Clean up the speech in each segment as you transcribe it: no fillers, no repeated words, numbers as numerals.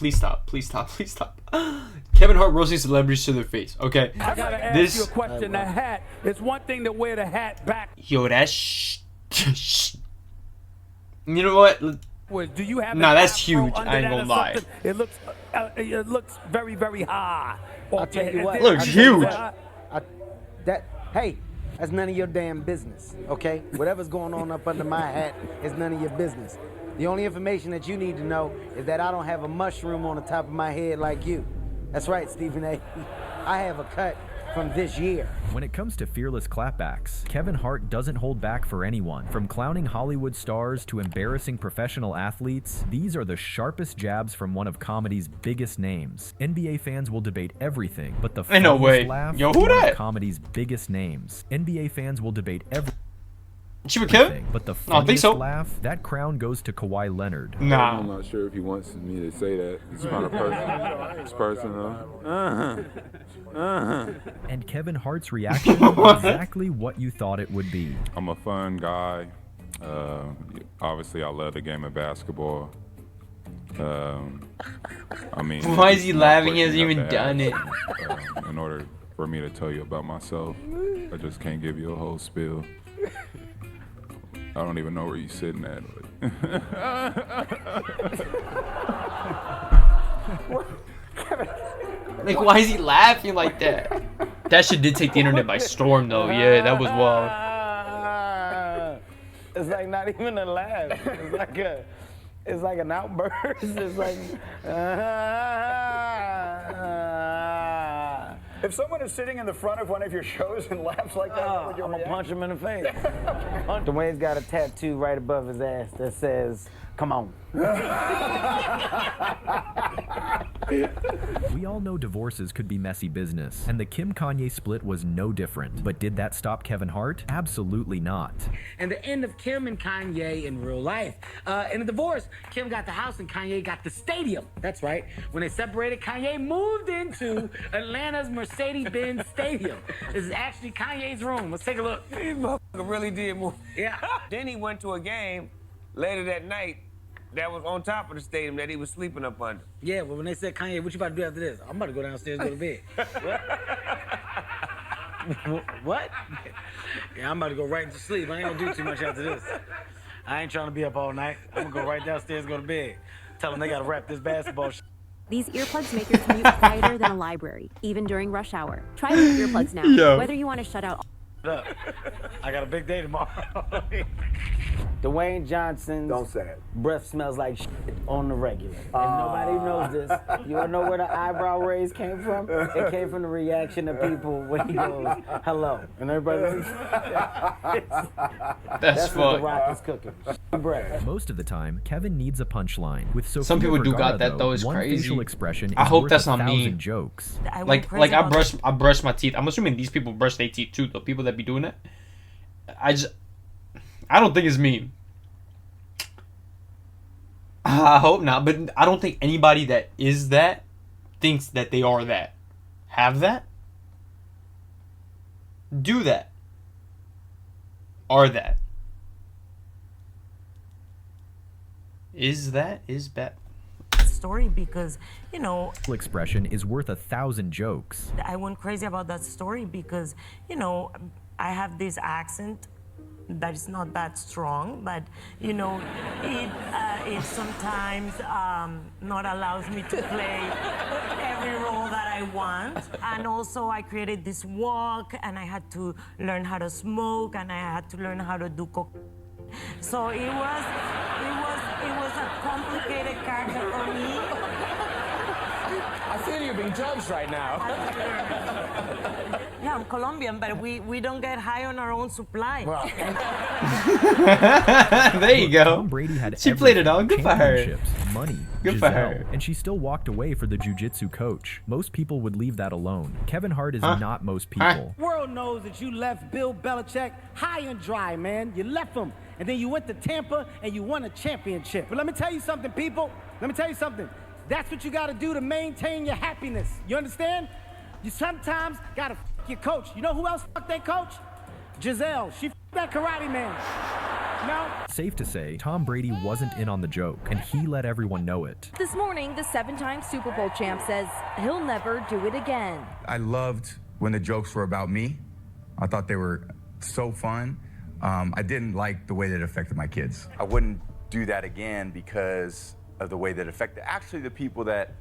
Please stop. Please stop. Please stop. Kevin Hart roasting celebrities to their face. Okay. I gotta ask you a question. The hat. It's one thing to wear the hat back. Yo, that's You know what? Do you have? Nah, that's huge. I ain't gonna lie. It looks very, very high. I'll tell you what. Looks huge. Hey, that's none of your damn business, okay? Whatever's going on up under my hat is none of your business. The only information that you need to know is that I don't have a mushroom on the top of my head like you. That's right, Stephen A. I have a cut from this year. When it comes to fearless clapbacks, Kevin Hart doesn't hold back for anyone. From clowning Hollywood stars to embarrassing professional athletes, these are the sharpest jabs from one of comedy's biggest names. NBA fans will debate everything, but the funniest laugh Yo, is who one that? of comedy's biggest names. NBA fans will debate everything. But the funniest laugh, that crown goes to Kawhi Leonard. Nah. I'm not sure if he wants me to say that. It's kind of personal. It's personal. And Kevin Hart's reaction is exactly what you thought it would be. I'm a fun guy. Obviously, I love the game of basketball. I mean, why is he laughing? He hasn't even done it. In order for me to tell you about myself, I just can't give you a whole spiel. I don't even know where you're sitting at. Like, why is he laughing like that? That shit did take the internet by storm, though. Yeah, that was wild. It's like not even a laugh. It's like an outburst. It's like. If someone is sitting in the front of one of your shows and laughs like that, I'm gonna punch him in the face. Dwayne's got a tattoo right above his ass that says, "Come on." We all know divorces could be messy business, and the Kim-Kanye split was no different. But did that stop Kevin Hart? Absolutely not. And the end of Kim and Kanye in real life. In the divorce, Kim got the house and Kanye got the stadium. That's right. When they separated, Kanye moved into Atlanta's Mercedes-Benz Stadium. This is actually Kanye's room. Let's take a look. These motherfuckers really did move. Yeah. Then he went to a game later that night that was on top of the stadium that he was sleeping up under. Yeah, well, when they said, "Kanye, what you about to do after this?" "I'm about to go downstairs and go to bed." What? Yeah, I'm about to go right to sleep. I ain't gonna do too much after this. I ain't trying to be up all night. I'm gonna go right downstairs and go to bed. Tell them they gotta wrap this basketball shit. These earplugs make your commute quieter than a library, even during rush hour. Try these earplugs now. Whether you want to shut out Up. I got a big day tomorrow. Dwayne Johnson's Don't say it. breath smells like shit on the regular. And nobody knows this. You wanna know where the eyebrow raise came from? It came from the reaction of people when he goes, "Hello." And everybody goes, That's what The Rock is cooking. Breath. Most of the time, Kevin needs a punchline. With Sofia Some people do Vergara, got that, though. It's one crazy. facial expression I is hope worth that's not 1,000 me. jokes. Like I brush my teeth. I'm assuming these people brush their teeth too, though. People that be doing it. I don't think it's me. I hope not, but I don't think anybody that is that thinks that they are that. Have that? Do that. Are that? Is that? Is that? Story because, you know, Expression is worth 1,000 jokes. I went crazy about that story because, you know, I have this accent that is not that strong, but you know, it sometimes not allows me to play every role that I want. And also I created this walk and I had to learn how to smoke and I had to learn how to do coke. So it was a complicated character for me. I feel you're being judged right now. Yeah, I'm Colombian, but we don't get high on our own supply. Wow. There you go. Tom Brady had she played it all. Good for her. Money. Good Giselle, for her. And she still walked away for the jiu-jitsu coach. Most people would leave that alone. Kevin Hart is not most people. The world knows that you left Bill Belichick high and dry, man. You left him. And then you went to Tampa and you won a championship. But let me tell you something, people. Let me tell you something. That's what you got to do to maintain your happiness. You understand? You sometimes got to f your coach. You know who else f their coach? Giselle. She f that karate man. No. Safe to say, Tom Brady wasn't in on the joke, and he let everyone know it. This morning, the 7-time Super Bowl champ says he'll never do it again. I loved when the jokes were about me. I thought they were so fun. I didn't like the way that it affected my kids. I wouldn't do that again because of the way that it affected actually the people that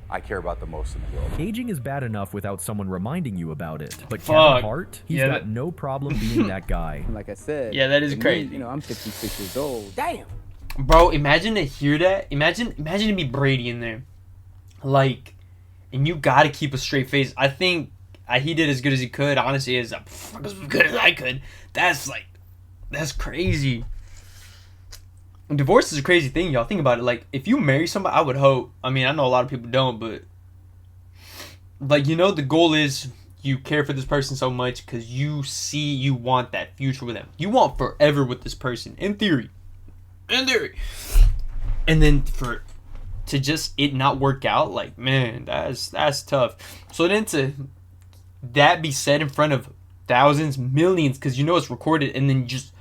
I care about the most in the world. Aging is bad enough without someone reminding you about it. But Fuck. Kevin Hart, he's got no problem being that guy. Like I said, Yeah, that is to me, crazy. you know, I'm 56 years old. Damn. Bro, imagine to hear that. Imagine to be Brady in there. Like, and you gotta keep a straight face. I think he did as good as he could. Honestly, as good as I could. That's crazy. And divorce is a crazy thing, y'all. Think about it. Like, if you marry somebody, I would hope. I mean, I know a lot of people don't, but like, you know, the goal is you care for this person so much because you want that future with them. You want forever with this person, in theory. And then to just it not work out, like, man, that's tough. So then to that be said in front of thousands, millions, because you know it's recorded, and then just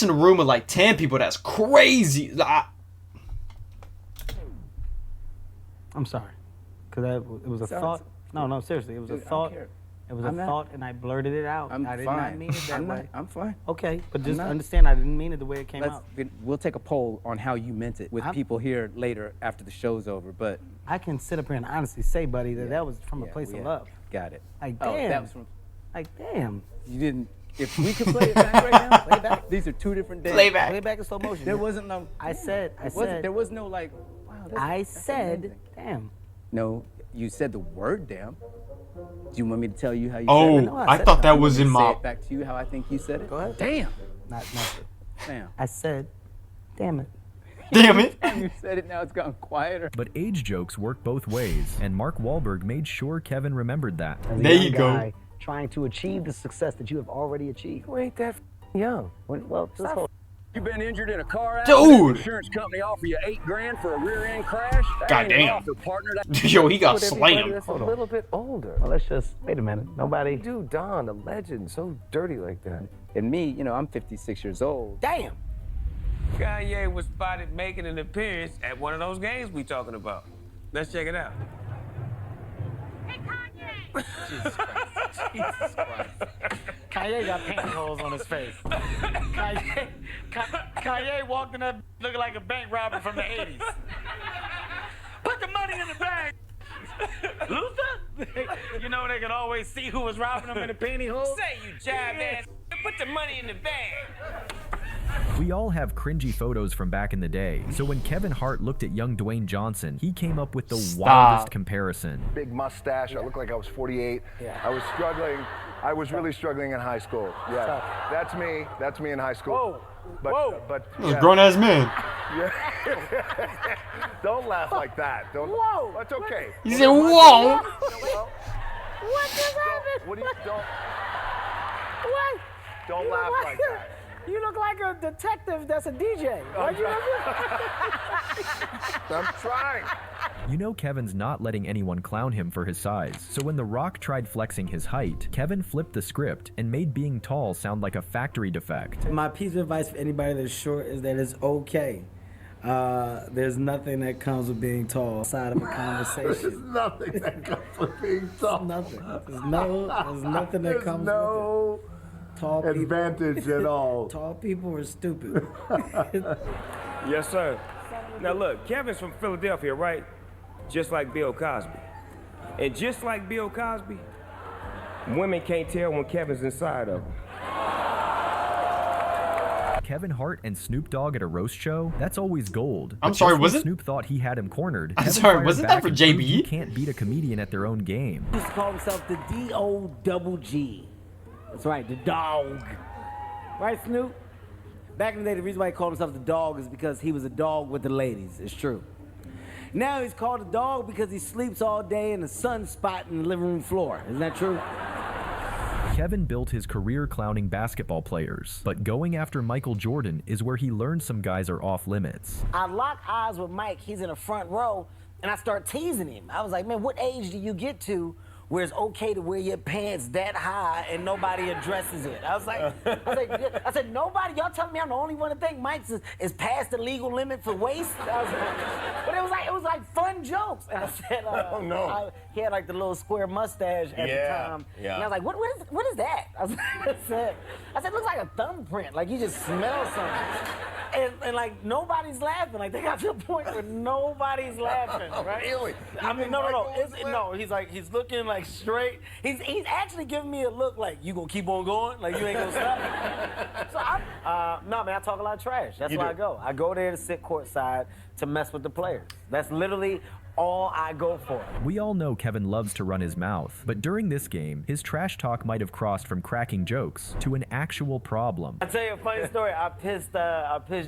in a room with like 10 people, that's crazy. I'm sorry, because it was a thought. No, seriously, it was a thought. It was a thought, and I blurted it out. I did not mean it that way. I'm fine. Okay, but just understand, I didn't mean it the way it came out. We'll take a poll on how you meant it with people here later after the show's over, but... I can sit up here and honestly say, buddy, that was from a place of love. Got it. Like, damn. That was from... Like, damn. You didn't... If we could play it back right now, play back. These are two different days. Play back in slow motion. There wasn't no... I said... There was no like, wow, I said, damn. No, you said the word damn. Do you want me to tell you how you said it? No, I thought that was in my... Say it back to you how I think you said it? Go ahead. Damn. Not Damn. I said, damn it. Damn it. You said it, now it's gotten quieter. But age jokes work both ways, and Mark Wahlberg made sure Kevin remembered that. There you go. Trying to achieve the success that you have already achieved. You ain't that young. Well, just hold. You've been injured in a car accident. Dude. Insurance company offer you $8,000 for a rear end crash. That God ain't an damn. offer, partner. Yo, he got slammed. That's a little bit older. Well, let's just wait a minute. Nobody. Dude, Don, a legend, so dirty like that. And me, you know, I'm 56 years old. Damn. Kanye was spotted making an appearance at one of those games we talking about. Let's check it out. Hey, Kanye! Jesus Christ. Kanye got pantyhose on his face. Kanye walked in there looking like a bank robber from the 80s. Put the money in the bag. Luther? You know they could always see who was robbing them in the pantyhose. Say you jive ass. Put the money in the bag. We all have cringy photos from back in the day, so when Kevin Hart looked at young Dwayne Johnson, he came up with the wildest comparison. Big mustache, I looked like I was 48. I was struggling, I was really struggling in high school. Yeah, that's me in high school. But Those grown-ass men. Yeah. Don't laugh like that. Whoa! That's okay. You said whoa! What just happened? What do you, don't... What? Don't laugh like that. You look like a detective that's a DJ. I'm trying. You know Kevin's not letting anyone clown him for his size, so when The Rock tried flexing his height, Kevin flipped the script and made being tall sound like a factory defect. My piece of advice for anybody that's short is that it's okay. There's nothing that comes with being tall outside of a conversation. There's nothing that comes with being tall. Nothing. There's nothing that comes with it. Tall advantage at all. Tall people are stupid. Yes, sir. Now look, Kevin's from Philadelphia, right? Just like Bill Cosby. And just like Bill Cosby, women can't tell when Kevin's inside of them. Kevin Hart and Snoop Dogg at a roast show? That's always gold. I'm But sorry, just was when it? Snoop thought he had him cornered. I'm Kevin sorry, fired wasn't that back for and proved JB? You can't beat a comedian at their own game. He used to call himself the D-O-double-G. That's right, the dog. Right, Snoop? Back in the day, the reason why he called himself the dog is because he was a dog with the ladies. It's true. Now he's called a dog because he sleeps all day in the sunspot in the living room floor. Isn't that true? Kevin built his career clowning basketball players, but going after Michael Jordan is where he learned some guys are off limits. I lock eyes with Mike. He's in the front row, and I start teasing him. I was like, man, what age do you get to where it's okay to wear your pants that high and nobody addresses it. I said, nobody, y'all telling me I'm the only one to think Mike's is past the legal limit for waist? I was like, but it was like fun jokes. And I said, oh no. He had like the little square mustache at the time. Yeah. And I was like, what is that? I said, it looks like a thumbprint. Like you just smell something. And like nobody's laughing. Like they got to a point where nobody's laughing, right? Really? I mean, no. He's looking like straight. He's actually giving me a look like you gonna keep on going, like you ain't gonna stop. So no man, I talk a lot of trash. That's why I go. I go there to sit courtside to mess with the players. That's literally all I go for. We all know Kevin loves to run his mouth, but during this game, his trash talk might have crossed from cracking jokes to an actual problem. I'll tell you a funny story. I pissed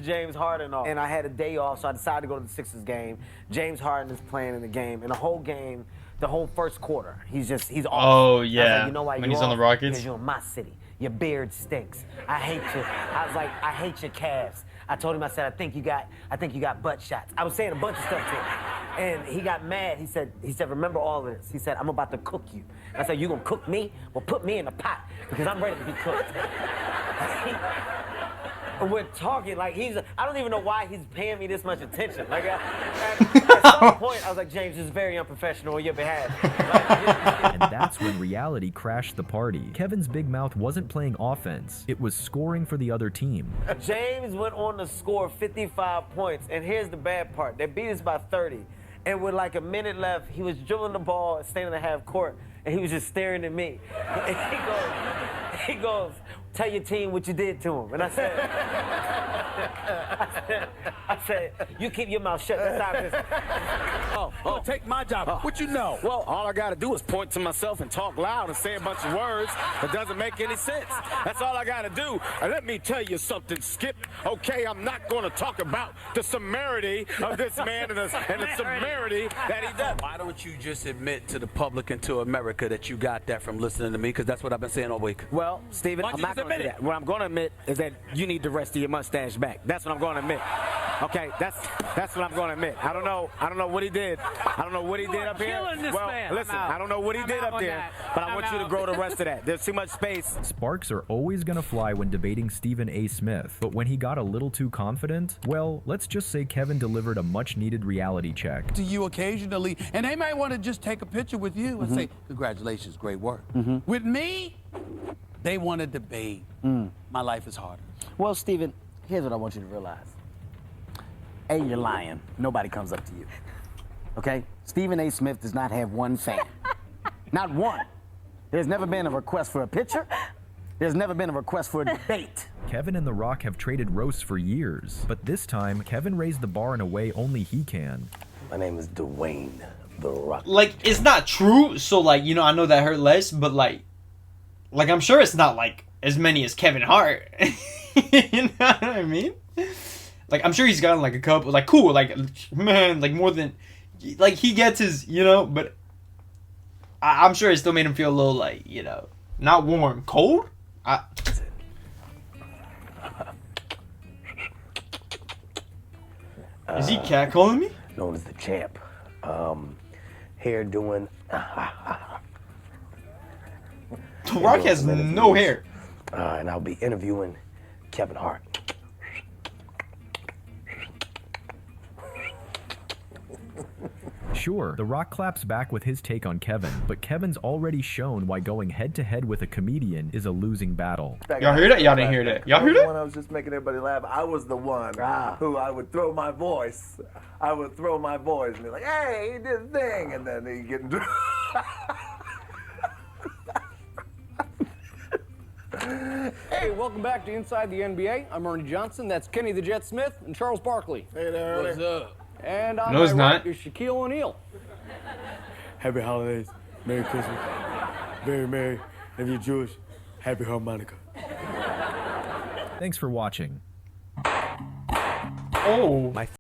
James Harden off, and I had a day off, so I decided to go to the Sixers game. James Harden is playing in the game, and the whole game, the whole first quarter, he's off. Oh yeah. I was like, you know why when you're he's on the off? Rockets. Because you're in my city. Your beard stinks. I hate you. I was like, I hate your calves. I told him, I said, I think you got butt shots. I was saying a bunch of stuff to him. And he got mad. He said, remember all of this. He said, I'm about to cook you. I said, you gonna cook me? Well, put me in a pot because I'm ready to be cooked. We're talking like I don't even know why he's paying me this much attention. Like at some point, I was like, James, this is very unprofessional on your behalf. And that's when reality crashed the party. Kevin's big mouth wasn't playing offense. It was scoring for the other team. James went on to score 55 points. And here's the bad part. They beat us by 30. And with like a minute left, he was dribbling the ball, standing in the half court, and he was just staring at me. And he goes, tell your team what you did to him. And I said, you keep your mouth shut. That's our business. Oh, take my job. What you know? Well, all I gotta do is point to myself and talk loud and say a bunch of words that doesn't make any sense. That's all I gotta do. And let me tell you something, Skip. Okay, I'm not gonna talk about the severity of this man and the severity that he does. Why don't you just admit to the public and to America that you got that from listening to me? Because that's what I've been saying all week. Well, Steven, I'm not gonna do that. What I'm gonna admit is that you need the rest of your mustache back. That's what I'm gonna admit. Okay, that's what I'm gonna admit. I don't know what he did. I don't know what he did up here. Well, listen, I don't know what he did up there, but I want you to grow the rest of that. There's too much space. Sparks are always gonna fly when debating Stephen A. Smith, but when he got a little too confident, well, let's just say Kevin delivered a much-needed reality check. To you occasionally, and they might want to just take a picture with you and say, congratulations, great work. With me, they want to debate. My life is harder. Well, Steven, here's what I want you to realize. A, you're lying. Nobody comes up to you. Okay? Stephen A. Smith does not have one fan. Not one. There's never been a request for a picture. There's never been a request for a debate. Kevin and The Rock have traded roasts for years, but this time, Kevin raised the bar in a way only he can. My name is Dwayne The Rock. Like, it's not true, so, like, you know, I know that hurt less, but, like, I'm sure it's not, like, as many as Kevin Hart. You know what I mean? Like, I'm sure he's gotten, like, a couple, like, cool, like, man, like, more than, like, he gets his, you know, but I'm sure it still made him feel a little, like, you know, not warm, cold? Is he catcalling me? Known as the champ. Hair doing... The Rock has no hair. And I'll be interviewing Kevin Hart. Sure, The Rock claps back with his take on Kevin, but Kevin's already shown why going head-to-head with a comedian is a losing battle. Y'all hear that? Y'all didn't hear that. Y'all heard it? When I was just making everybody laugh, I was the one who I would throw my voice. I would throw my voice and be like, hey, he did a thing. And then he'd get into... Hey, welcome back to Inside the NBA. I'm Ernie Johnson. That's Kenny the Jet Smith and Charles Barkley. Hey there, What's up? And on No, it's my not. right is Shaquille O'Neal. Happy holidays, Merry Christmas, very merry. If you're Jewish, happy harmonica. Thanks for watching. Oh. My